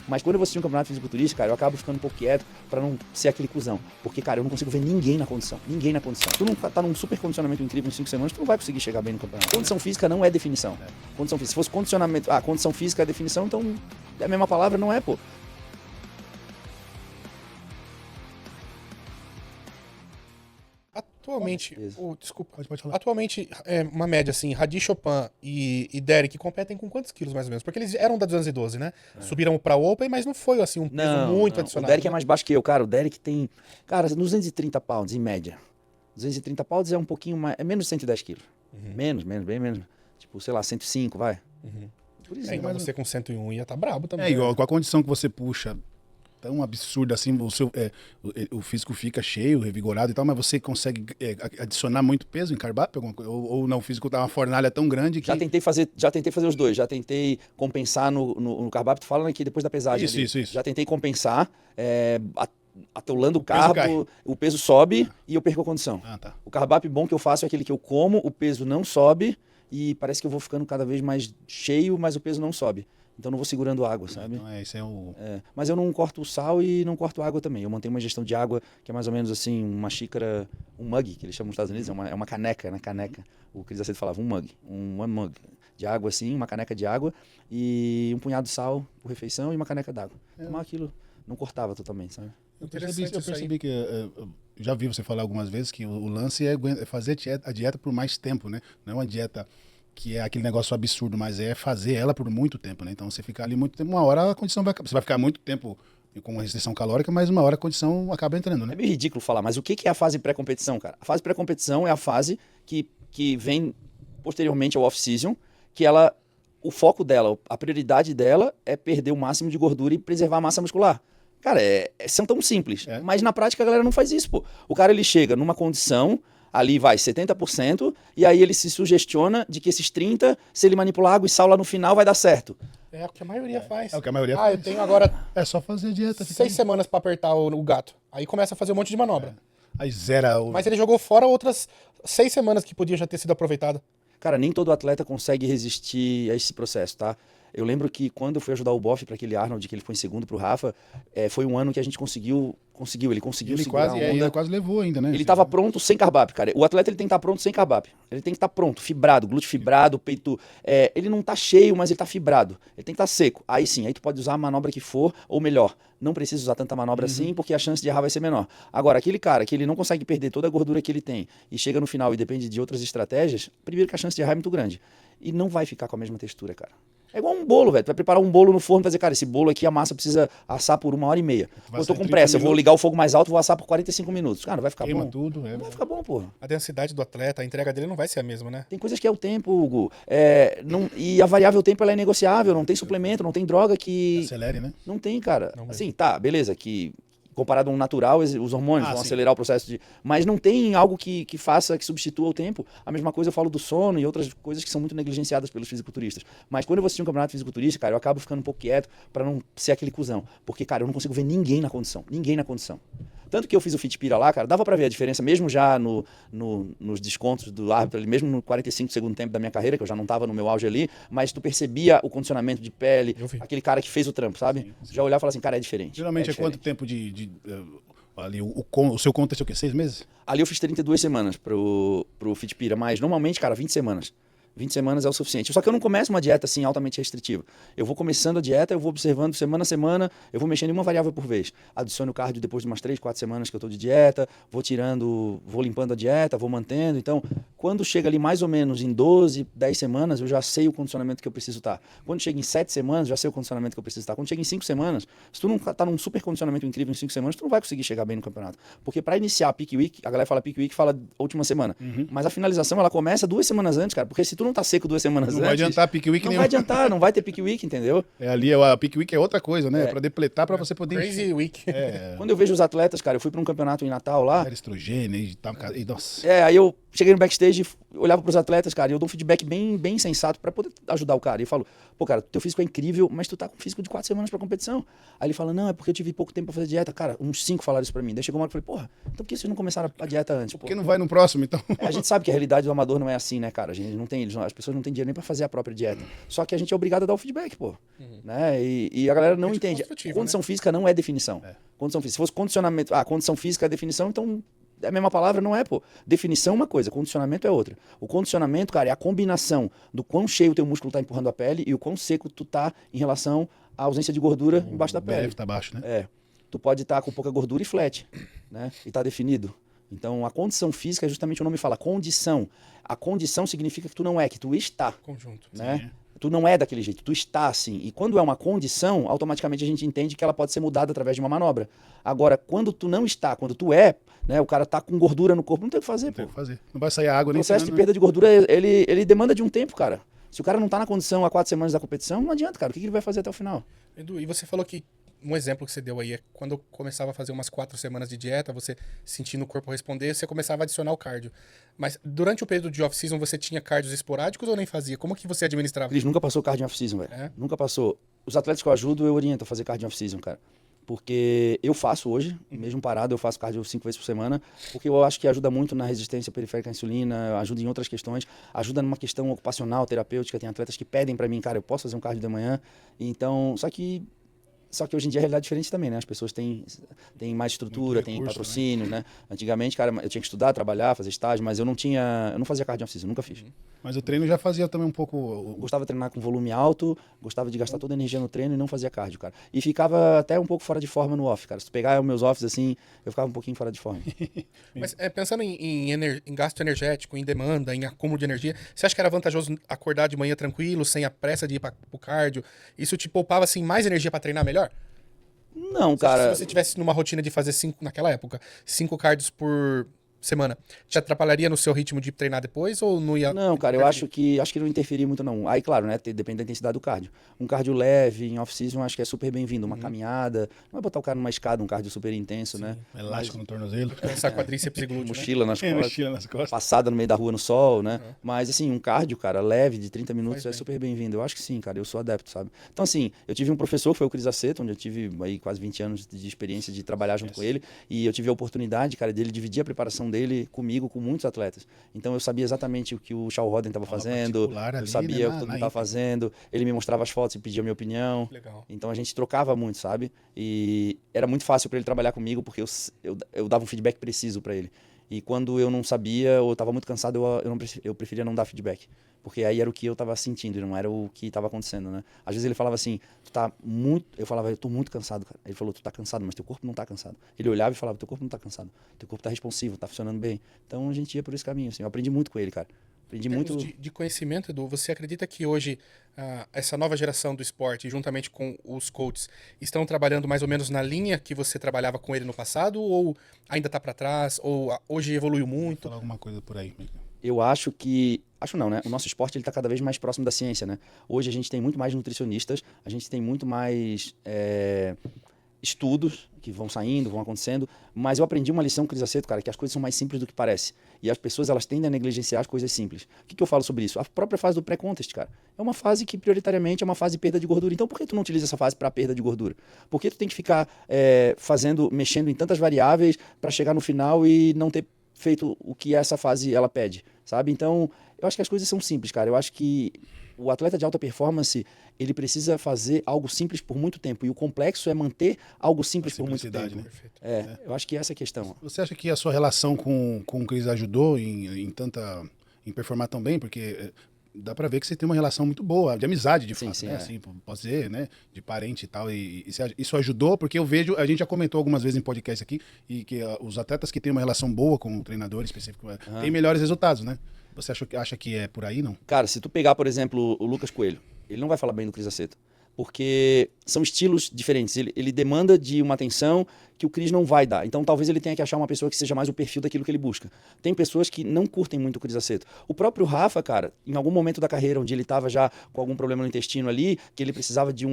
Mas quando eu vou assistir um campeonato fisiculturista, cara, eu acabo ficando um pouco quieto pra não ser aquele cuzão. Porque, cara, eu não consigo ver ninguém na condição. Ninguém na condição. Tu não tá num super condicionamento incrível em 5 semanas, tu não vai conseguir chegar bem no campeonato. Condição física não é definição. Condição física. Se fosse condicionamento... Ah, condição física é definição, então é a mesma palavra, não é, pô. Atualmente, desculpa, Pode falar. atualmente, uma média assim, Hadi Chopin e Derek competem com quantos quilos mais ou menos? Porque eles eram da 212, né? Subiram pra Open, mas não foi assim um peso muito adicional. O Derek né? é mais baixo que eu, cara. O Derek tem, cara, 230 pounds em média. 230 pounds é um pouquinho mais, é menos de 110 quilos. Menos, bem menos. Tipo, sei lá, 105, vai. Por isso, Mas você com 101 ia tá brabo também. É igual, com a condição que você puxa tão absurda assim, o físico fica cheio, revigorado e tal, mas você consegue adicionar muito peso em cardápio? Ou não, o físico tá uma fornalha tão grande que... Já tentei fazer os dois. Já tentei compensar no cardápio. Tu fala aqui depois da pesagem. Isso. Já tentei compensar, atolando o peso cai. carbo, o peso sobe e eu perco a condição. Ah, tá. O cardápio bom que eu faço é aquele que eu como, o peso não sobe e parece que eu vou ficando cada vez mais cheio, mas o peso não sobe. Então eu não vou segurando água, sabe? Então, esse é o... Mas eu não corto o sal e não corto água também. Eu mantenho uma gestão de água que é mais ou menos assim, uma xícara, um mug, que eles chamam nos Estados Unidos, é uma caneca, né? Caneca. O Cris Aceto falava, um mug de água assim, uma caneca de água e um punhado de sal por refeição e uma caneca d'água. Tomar aquilo, não cortava totalmente, sabe? Eu percebi que já vi você falar algumas vezes que o lance é fazer a dieta por mais tempo, né? Não é uma dieta que é aquele negócio absurdo, mas é fazer ela por muito tempo, né? Então você ficar ali muito tempo, uma hora a condição você vai ficar muito tempo com uma restrição calórica, mas uma hora a condição acaba entrando, né? É meio ridículo falar, mas o que é a fase pré-competição, cara? A fase pré-competição é a fase que vem posteriormente ao off-season, que o foco dela, a prioridade dela é perder o máximo de gordura e preservar a massa muscular. Cara, são tão simples, mas na prática a galera não faz isso, pô. O cara, ele chega numa condição, ali vai 70%, e aí ele se sugestiona de que esses 30%, se ele manipular água e sal lá no final, vai dar certo. É o que a maioria faz. É o que a maioria faz. Eu tenho agora É só fazer dieta. 6 semanas pra apertar o gato. Aí começa a fazer um monte de manobra. Aí zera o... Mas ele jogou fora outras 6 semanas que podiam já ter sido aproveitadas. Cara, nem todo atleta consegue resistir a esse processo, tá? Eu lembro que quando eu fui ajudar o Boff para aquele Arnold, que ele foi em segundo pro Rafa, foi um ano que a gente conseguiu segurar a onda. Ele quase levou ainda, né? Ele estava pronto sem cardápio, cara. O atleta, ele tem que estar pronto sem cardápio. Ele tem que estar pronto, fibrado, glúteo fibrado, peito... ele não tá cheio, mas ele tá fibrado. Ele tem que estar seco. Aí sim, aí tu pode usar a manobra que for, ou melhor, não precisa usar tanta manobra assim, porque a chance de errar vai ser menor. Agora, aquele cara que ele não consegue perder toda a gordura que ele tem e chega no final e depende de outras estratégias, primeiro que a chance de errar é muito grande. E não vai ficar com a mesma textura, cara. É igual um bolo, velho. Tu vai preparar um bolo no forno e vai dizer, cara, esse bolo aqui a massa precisa assar por 1h30. Eu tô com pressa, eu vou ligar o fogo mais alto e vou assar por 45 minutos. Cara, vai ficar Queima bom. tudo, Não vai ficar bom, porra. A densidade do atleta, a entrega dele não vai ser a mesma, né? Tem coisas que é o tempo, Hugo. E a variável tempo ela é negociável, não tem suplemento, não tem droga que... Acelere, né? Não tem, cara. Não Assim, tá, beleza, que comparado a um natural, os hormônios vão sim. acelerar o processo de... Mas não tem algo que faça, que substitua o tempo. A mesma coisa eu falo do sono e outras coisas que são muito negligenciadas pelos fisiculturistas. Mas quando eu vou assistir um campeonato fisiculturista, cara, eu acabo ficando um pouco quieto pra não ser aquele cuzão. Porque, cara, eu não consigo ver ninguém na condição. Ninguém na condição. Tanto que eu fiz o Fitpira lá, cara, dava pra ver a diferença, mesmo já nos descontos do árbitro ali, mesmo no 45 segundo tempo da minha carreira, que eu já não tava no meu auge ali, mas tu percebia o condicionamento de pele, aquele cara que fez o trampo, sabe? Já olhar e falar assim, cara, é diferente. Geralmente é quanto tempo ali, o seu contexto é o quê? 6 meses? Ali eu fiz 32 semanas pro Fitpira, mas normalmente, cara, 20 semanas. 20 semanas é o suficiente. Só que eu não começo uma dieta assim altamente restritiva. Eu vou começando a dieta, eu vou observando semana a semana, eu vou mexendo em uma variável por vez. Adiciono o cardio depois de umas 3, 4 semanas que eu tô de dieta, vou limpando a dieta, vou mantendo. Então, quando chega ali mais ou menos em 12, 10 semanas, eu já sei o condicionamento que eu preciso estar. Quando chega em 7 semanas, já sei o condicionamento que eu preciso estar. Quando chega em 5 semanas, se tu não tá num super condicionamento incrível em 5 semanas, tu não vai conseguir chegar bem no campeonato. Porque para iniciar a peak week, a galera fala peak week, fala última semana. Mas a finalização, ela começa 2 semanas antes, cara. Porque se tu não tá seco 2 semanas antes... Não vai adiantar peak week Não nenhum. vai adiantar, não vai ter peak week, entendeu? Ali a peak week é outra coisa, né? Pra depletar, pra você poder... Crazy week. Quando eu vejo os atletas, cara, eu fui para um campeonato em Natal lá. Era estrogênio e tal. E, nossa. Aí eu cheguei no backstage, olhava pros atletas, cara, e eu dou um feedback bem sensato pra poder ajudar o cara. E eu falo, pô, cara, teu físico é incrível, mas tu tá com físico de 4 semanas pra competição. Aí ele fala, não, é porque eu tive pouco tempo pra fazer dieta. Cara, uns 5 falaram isso pra mim. Daí chegou uma hora que eu falei, porra, então por que vocês não começaram a dieta antes? Por que não vai no próximo, então? A gente sabe que a realidade do amador não é assim, né, cara? A gente não tem, as pessoas não têm dinheiro nem pra fazer a própria dieta. Só que a gente é obrigado a dar o feedback, pô. Né? E a galera não entende. Condição física não é definição. Condição física. Se fosse condicionamento, condição física é definição, então é a mesma palavra, não é, pô. Definição é uma coisa, condicionamento é outra. O condicionamento, cara, é a combinação do quão cheio o teu músculo tá empurrando a pele e o quão seco tu tá em relação à ausência de gordura embaixo da pele. Tá baixo, né? Tu pode estar com pouca gordura e flat, né? E tá definido. Então, a condição física é justamente o nome fala, condição. A condição significa que tu não é, que tu está. Conjunto. Né? Sim. Tu não é daquele jeito, tu está assim. E quando é uma condição, automaticamente a gente entende que ela pode ser mudada através de uma manobra. Agora, quando tu não está, quando tu é, né, o cara tá com gordura no corpo, não tem o que fazer, Não pô. tem o que fazer. Não vai sair água O nem processo de tirando, perda de gordura, ele demanda de um tempo, cara. Se o cara não tá na condição há 4 semanas da competição, não adianta, cara. O que ele vai fazer até o final? Edu, e você falou que um exemplo que você deu aí é quando eu começava a fazer umas 4 semanas de dieta, você sentindo o corpo responder, você começava a adicionar o cardio. Mas durante o período de off-season você tinha cardios esporádicos ou nem fazia? Como que você administrava? Cris nunca passou cardio em off-season, velho. É? Nunca passou. Os atletas que eu ajudo, eu oriento a fazer cardio em off-season, cara. Porque eu faço hoje, mesmo parado, eu faço cardio 5 vezes por semana, porque eu acho que ajuda muito na resistência periférica à insulina, ajuda em outras questões, ajuda numa questão ocupacional, terapêutica. Tem atletas que pedem pra mim, cara, eu posso fazer um cardio de manhã? Então, só que hoje em dia a realidade é diferente também, né? As pessoas têm mais estrutura, Muito têm recurso, patrocínio, né? Antigamente, cara, eu tinha que estudar, trabalhar, fazer estágio, mas eu não fazia cardio off-season, nunca fiz. Mas o treino já fazia também um pouco. Gostava de treinar com volume alto, gostava de gastar toda a energia no treino e não fazia cardio, cara. E ficava até um pouco fora de forma no off, cara. Se tu pegar os meus offs assim, eu ficava um pouquinho fora de forma. Mas pensando em gasto energético, em demanda, em acúmulo de energia, você acha que era vantajoso acordar de manhã tranquilo, sem a pressa de ir pro cardio? Isso te poupava assim, mais energia pra treinar melhor? Não, Você acha que cara. se você tivesse numa rotina de fazer 5, naquela época, 5 cardios por semana, te atrapalharia no seu ritmo de treinar depois ou não ia? Não, cara, eu acho que não interferia muito, não. Aí, claro, né? Depende da intensidade do cardio. Um cardio leve, em off-season, acho que é super bem-vindo. Uma caminhada. Não vai botar o cara numa escada, um cardio super intenso, né? Elástico no tornozelo. Essa quadríceps e glúteo, né? Mochila nas costas. Mochila nas costas. Passada no meio da rua no sol, né? Mas, assim, um cardio, cara, leve, de 30 minutos, Faz é bem. super bem-vindo. Eu acho que sim, cara, eu sou adepto, sabe? Então, assim, eu tive um professor, que foi o Cris Aceto, onde eu tive aí quase 20 anos de experiência de trabalhar junto com ele, e eu tive a oportunidade, cara, dele dividir a preparação dele comigo, com muitos atletas. Então, eu sabia exatamente o que o Shaw Roden estava fazendo, particular ali, eu sabia né, o que todo mundo estava íntegra. fazendo, ele me mostrava as fotos e pedia a minha opinião. Legal. Então, a gente trocava muito, sabe? E era muito fácil para ele trabalhar comigo, porque eu dava um feedback preciso para ele. E quando eu não sabia ou estava muito cansado, eu preferia não dar feedback. Porque aí era o que eu estava sentindo, e não era o que estava acontecendo, né? Às vezes ele falava assim, tu tá muito... Eu falava, eu tô muito cansado, cara. Ele falou, tu tá cansado, mas teu corpo não tá cansado. Ele olhava e falava, teu corpo não tá cansado. Teu corpo tá responsivo, tá funcionando bem. Então a gente ia por esse caminho, assim. Eu aprendi muito com ele, cara. Aprendi Em termos muito... de conhecimento, Edu, você acredita que hoje essa nova geração do esporte, juntamente com os coaches, estão trabalhando mais ou menos na linha que você trabalhava com ele no passado? Ou ainda está para trás? Ou hoje evoluiu muito? Falar alguma coisa por aí. Eu acho que... Acho não, né? O nosso esporte está cada vez mais próximo da ciência, né? Hoje a gente tem muito mais nutricionistas, a gente tem muito mais estudos que vão saindo, vão acontecendo, mas eu aprendi uma lição, Cris Aceto, cara, que as coisas são mais simples do que parece. E as pessoas, elas tendem a negligenciar as coisas simples. O que eu falo sobre isso? A própria fase do pré-contest, cara. É uma fase que, prioritariamente, é uma fase de perda de gordura. Então, por que tu não utiliza essa fase para perda de gordura? Por que tu tem que ficar mexendo em tantas variáveis para chegar no final e não ter feito o que essa fase ela pede, sabe? Então, eu acho que as coisas são simples, cara. Eu acho que o atleta de alta performance, ele precisa fazer algo simples por muito tempo. E o complexo é manter algo simples por muito tempo. Né? Perfeito. Eu acho que essa é a questão. Você acha que a sua relação com o Cris ajudou em performar tão bem? Porque dá pra ver que você tem uma relação muito boa, de amizade, de fato, sim, né? Assim, pode ser, né? De parente e tal. E isso ajudou, porque eu vejo, a gente já comentou algumas vezes em podcast aqui, e que os atletas que têm uma relação boa com o treinador específico têm melhores resultados, né? Você acha que é por aí, não? Cara, se tu pegar, por exemplo, o Lucas Coelho, ele não vai falar bem do Cris Aceto. Porque são estilos diferentes. Ele demanda de uma atenção que o Cris não vai dar. Então talvez ele tenha que achar uma pessoa que seja mais o perfil daquilo que ele busca. Tem pessoas que não curtem muito o Cris Aceto. O próprio Rafa, cara, em algum momento da carreira onde ele estava já com algum problema no intestino ali, que ele precisava de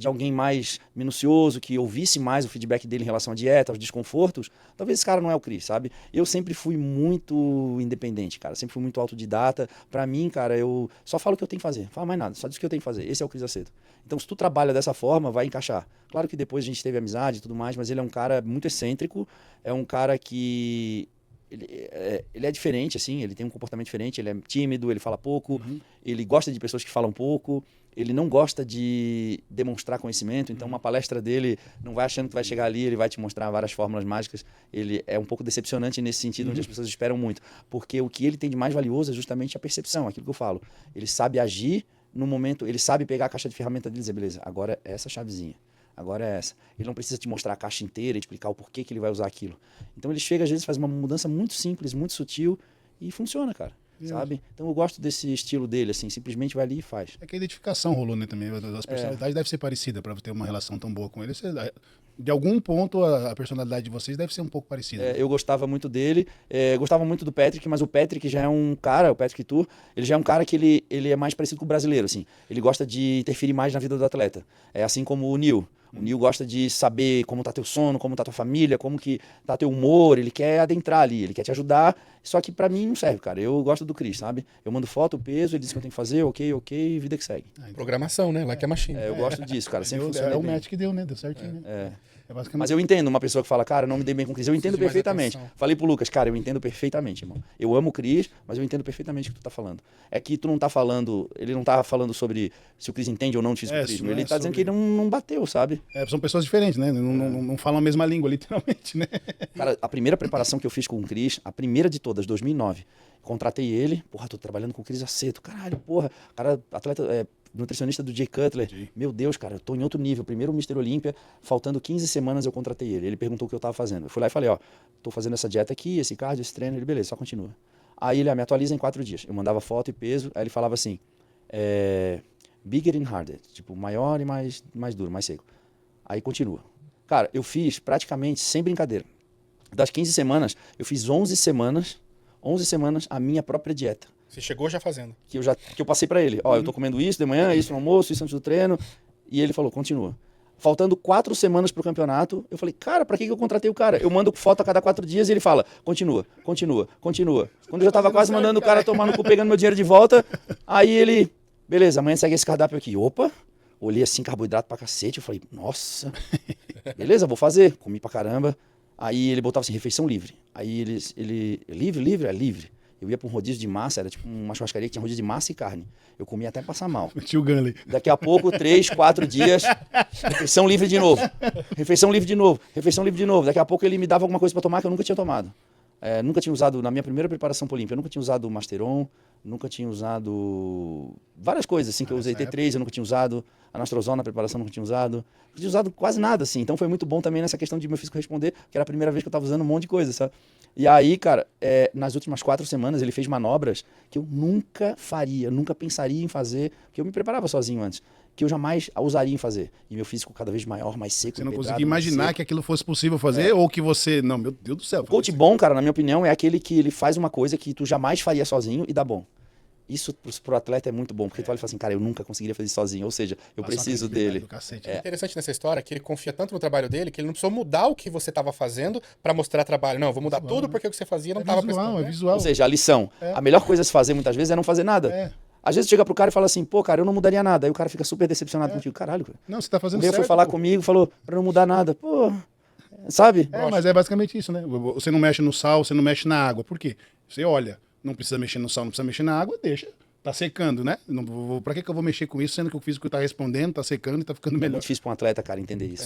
alguém mais minucioso, que ouvisse mais o feedback dele em relação à dieta, aos desconfortos, talvez esse cara não é o Cris, sabe? Eu sempre fui muito independente, cara, sempre fui muito autodidata. Pra mim, cara, eu só falo o que eu tenho que fazer, não falo mais nada, só diz o que eu tenho que fazer. Esse é o Cris Aceto. Então, se tu trabalha dessa forma, vai encaixar. Claro que depois a gente teve amizade e tudo mais, mas ele é um cara muito excêntrico, é um cara que ele é diferente, assim, ele tem um comportamento diferente, ele é tímido, ele fala pouco, ele gosta de pessoas que falam pouco, ele não gosta de demonstrar conhecimento, então uma palestra dele, não vai achando que vai chegar ali, ele vai te mostrar várias fórmulas mágicas, ele é um pouco decepcionante nesse sentido, onde as pessoas esperam muito, porque o que ele tem de mais valioso é justamente a percepção, aquilo que eu falo, ele sabe agir no momento, ele sabe pegar a caixa de ferramenta dele e dizer, beleza, agora é essa chavezinha. Agora é essa. Ele não precisa te mostrar a caixa inteira e explicar o porquê que ele vai usar aquilo. Então ele chega, às vezes, faz uma mudança muito simples, muito sutil e funciona, cara. Sabe? Então eu gosto desse estilo dele, assim, simplesmente vai ali e faz. É que a identificação rolou, né, também. As personalidades devem ser parecidas para ter uma relação tão boa com ele. De algum ponto, a personalidade de vocês deve ser um pouco parecida. Eu gostava muito dele, gostava muito do Patrick, mas o Patrick já é um cara, o Patrick Tour, ele já é um cara que ele é mais parecido com o brasileiro, assim. Ele gosta de interferir mais na vida do atleta. É assim como o Neil. O Neil gosta de saber como tá teu sono, como tá tua família, como que tá teu humor, ele quer adentrar ali, ele quer te ajudar, só que pra mim não serve, cara. Eu gosto do Cris, sabe? Eu mando foto, peso, ele diz o que eu tenho que fazer, ok, vida que segue. Programação, né? Like a machine. Eu gosto disso, cara, sempre funciona É o bem. match que deu, né? Deu certinho, né? Basicamente... Mas eu entendo uma pessoa que fala, cara, não me dei bem com o Cris. Eu entendo Preciso de mais perfeitamente. atenção. Falei pro Lucas, cara, eu entendo perfeitamente, irmão. Eu amo o Cris, mas eu entendo perfeitamente o que tu tá falando. É que tu não tá falando, ele não tá falando sobre se o Cris entende ou não o fisiculturismo. Ele tá dizendo que ele não bateu, sabe? São pessoas diferentes, né? Não falam a mesma língua, literalmente, né? Cara, a primeira preparação que eu fiz com o Cris, a primeira de todas, 2009, contratei ele, porra, tô trabalhando com o Cris Aceto, caralho, porra, cara, atleta, nutricionista do Jay Cutler, meu Deus, cara, eu tô em outro nível, primeiro Mr. Olímpia, faltando 15 semanas eu contratei ele, ele perguntou o que eu tava fazendo, eu fui lá e falei, ó, tô fazendo essa dieta aqui, esse cardio, esse treino, ele, beleza, só continua. Aí ele, me atualiza em 4 dias, eu mandava foto e peso, aí ele falava assim, bigger and harder, tipo, maior e mais duro, mais seco. Aí continua. Cara, eu fiz praticamente, sem brincadeira, das 15 semanas, eu fiz 11 semanas a minha própria dieta. Você chegou já fazendo. Que eu passei pra ele. Ó, eu tô comendo isso de manhã, isso no almoço, isso antes do treino. E ele falou, continua. Faltando 4 semanas pro campeonato, eu falei, cara, pra que eu contratei o cara? Eu mando foto a cada 4 dias e ele fala, continua. Quando eu já tava quase mandando o cara tomar no cu, pegando meu dinheiro de volta, aí ele, beleza, amanhã segue esse cardápio aqui. Opa, olhei assim, carboidrato pra cacete, eu falei, nossa, beleza, vou fazer. Comi pra caramba. Aí ele botava assim, refeição livre. Aí ele livre? É livre. Eu ia pra um rodízio de massa, era tipo uma churrascaria que tinha rodízio de massa e carne. Eu comia até passar mal. Tio Gunley. Daqui a pouco, 3, 4 dias, refeição livre de novo. Daqui a pouco ele me dava alguma coisa pra tomar que eu nunca tinha tomado. Nunca tinha usado, na minha primeira preparação pro Olímpia, eu nunca tinha usado o Masteron, nunca tinha usado várias coisas assim que eu usei. T3 eu nunca tinha usado, a Nastrozol na preparação eu nunca tinha usado. Não tinha usado quase nada assim. Então foi muito bom também nessa questão de meu físico responder, que era a primeira vez que eu tava usando um monte de coisa, sabe? E aí, cara, nas últimas 4 semanas ele fez manobras que eu nunca faria, nunca pensaria em fazer, porque eu me preparava sozinho antes, que eu jamais usaria em fazer. E meu físico cada vez maior, mais seco. Você não conseguia imaginar que aquilo fosse possível fazer ou que você... Não, meu Deus do céu. O coach bom, cara, na minha opinião, é aquele que ele faz uma coisa que tu jamais faria sozinho e dá bom. Isso pro atleta é muito bom, porque tu olha e fala assim, cara, eu nunca conseguiria fazer isso sozinho, ou seja, eu preciso dele. É interessante nessa história que ele confia tanto no trabalho dele que ele não precisou mudar o que você estava fazendo para mostrar trabalho. Não, eu vou mudar tudo porque o que você fazia não estava prestando. É visual. Ou seja, a lição. A melhor coisa a se fazer muitas vezes é não fazer nada. Às vezes chega pro cara e fala assim, pô, cara, eu não mudaria nada. Aí o cara fica super decepcionado contigo. Caralho, cara. Não, você tá fazendo certo. Ele foi falar comigo, falou pra não mudar nada. Pô, sabe? Mas é basicamente isso, né? Você não mexe no sal, você não mexe na água. Por quê? Você olha, não precisa mexer no sal, não precisa mexer na água, deixa. Tá secando, né? Pra que eu vou mexer com isso, sendo que o físico tá respondendo, tá secando e tá ficando melhor. É muito difícil pra um atleta, cara, entender isso.